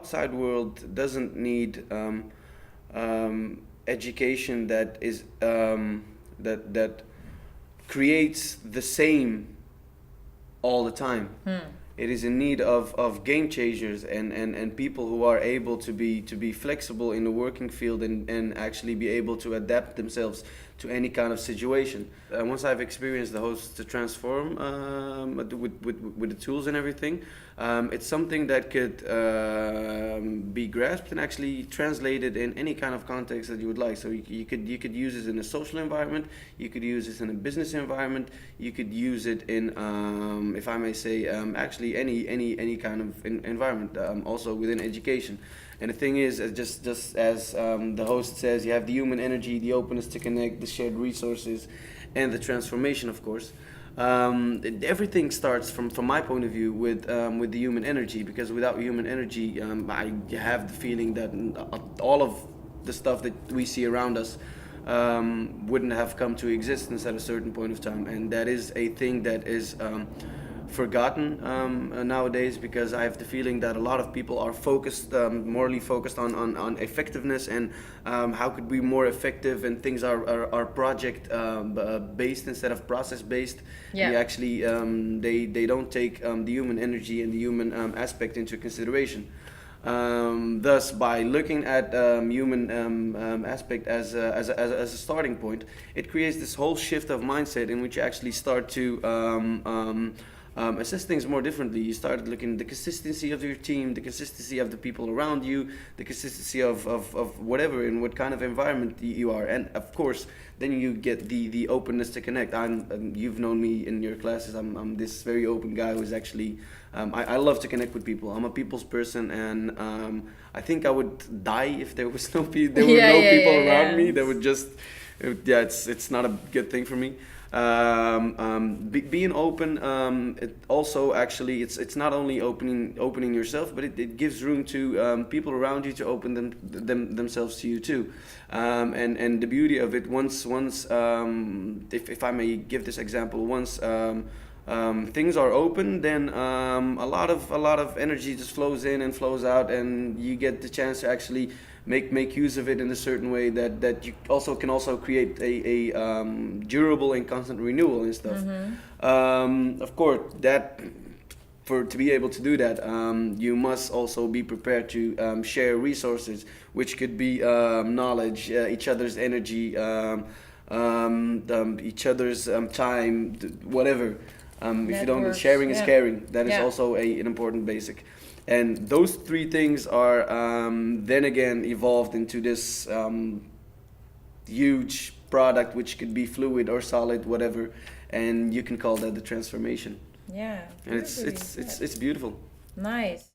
outside world doesn't need education that is that creates the same all the time. It is in need of game changers and people who are able to be flexible in the working field and actually be able to adapt themselves to any kind of situation. Once I've experienced the host to transform with the tools and everything, it's something that could be grasped and actually translated in any kind of context that you would like. So you could use it in a social environment, you could use it in a business environment, you could use it in, if I may say, actually any kind of environment, also within education. And the thing is, just as the host says, you have the human energy, the openness to connect, the shared resources, and the transformation, of course. Everything starts from my point of view with the human energy, because without human energy, I have the feeling that all of the stuff that we see around us wouldn't have come to existence at a certain point of time. And that is a thing that is forgotten nowadays, because I have the feeling that a lot of people are focused, morally focused on effectiveness and how could we be more effective, and things are project based instead of process based. Yeah. They actually they don't take the human energy and the human aspect into consideration. Thus, by looking at human aspect as a starting point, it creates this whole shift of mindset in which you actually start to assess things more differently. You start looking at the consistency of your team, the consistency of the people around you, the consistency of whatever, in what kind of environment you are. And of course, then you get the openness to connect. You've known me in your classes. I'm this very open guy who's actually, I love to connect with people. I'm a people's person, and I think I would die if there was no people around me. That would just, it's not a good thing for me. Being open, it also actually it's not only opening yourself, but it gives room to people around you to open themselves to you too. And the beauty of it, once if I may give this example, once things are open, then a lot of energy just flows in and flows out, and you get the chance to actually make use of it in a certain way that you can also create a durable and constant renewal and stuff. Of course, to be able to do that, you must also be prepared to share resources, which could be knowledge, each other's energy, each other's time, whatever. If you don't, sharing is caring. That is also an important basic. And those three things are then again evolved into this huge product, which could be fluid or solid, whatever, and you can call that the transformation. Yeah. And it's beautiful. Nice.